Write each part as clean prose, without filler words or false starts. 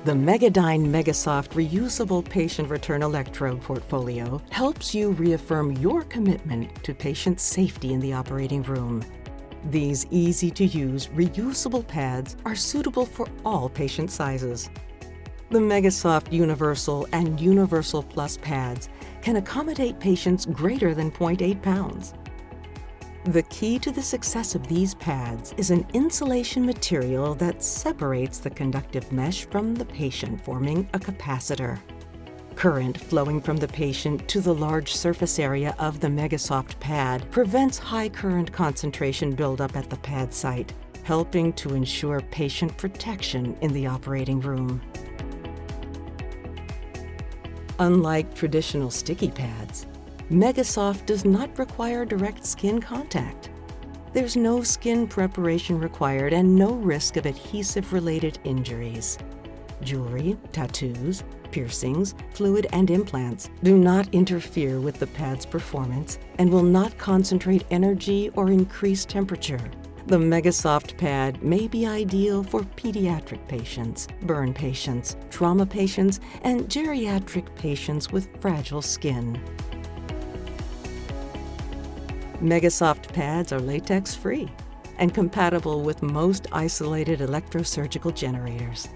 The MEGADYNE MegaSoft reusable patient return electrode portfolio helps you reaffirm your commitment to patient safety in the operating room. These easy-to-use, reusable pads are suitable for all patient sizes. The MegaSoft Universal and Universal Plus pads can accommodate patients greater than 0.8 pounds. The key to the success of these pads is an insulation material that separates the conductive mesh from the patient, forming a capacitor. Current flowing from the patient to the large surface area of the MegaSoft pad prevents high current concentration buildup at the pad site, helping to ensure patient protection in the operating room. Unlike traditional sticky pads, MegaSoft does not require direct skin contact. There's no skin preparation required and no risk of adhesive-related injuries. Jewelry, tattoos, piercings, fluid, and implants do not interfere with the pad's performance and will not concentrate energy or increase temperature. The MegaSoft pad may be ideal for pediatric patients, burn patients, trauma patients, and geriatric patients with fragile skin. MegaSoft pads are latex-free and compatible with most isolated electrosurgical generators.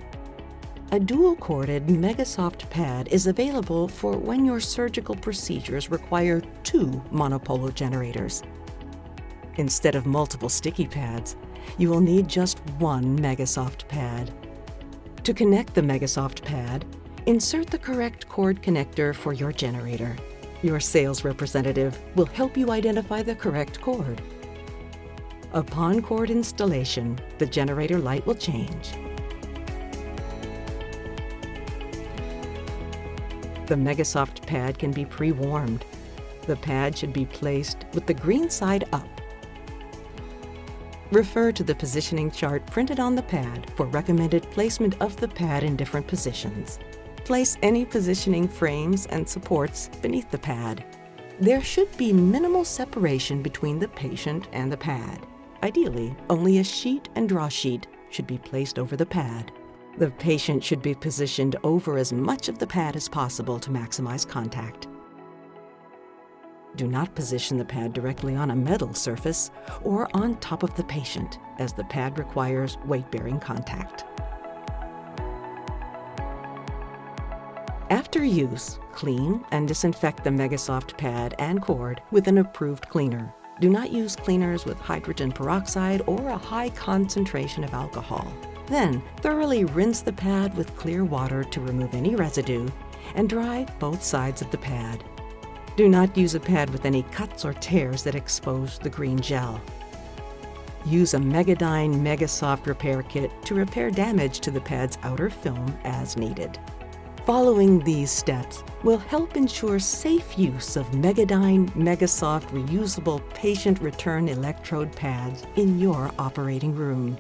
A dual-corded MegaSoft pad is available for when your surgical procedures require 2 monopolo generators. Instead of multiple sticky pads, you will need just 1 MegaSoft pad. To connect the MegaSoft pad, insert the correct cord connector for your generator. Your sales representative will help you identify the correct cord. Upon cord installation, the generator light will change. The MegaSoft pad can be pre-warmed. The pad should be placed with the green side up. Refer to the positioning chart printed on the pad for recommended placement of the pad in different positions. Place any positioning frames and supports beneath the pad. There should be minimal separation between the patient and the pad. Ideally, only a sheet and draw sheet should be placed over the pad. The patient should be positioned over as much of the pad as possible to maximize contact. Do not position the pad directly on a metal surface or on top of the patient, as the pad requires weight-bearing contact. After use, clean and disinfect the MegaSoft pad and cord with an approved cleaner. Do not use cleaners with hydrogen peroxide or a high concentration of alcohol. Then, thoroughly rinse the pad with clear water to remove any residue and dry both sides of the pad. Do not use a pad with any cuts or tears that expose the green gel. Use a MEGADYNE MegaSoft repair kit to repair damage to the pad's outer film as needed. Following these steps will help ensure safe use of MEGADYNE MegaSoft reusable patient return electrode pads in your operating room.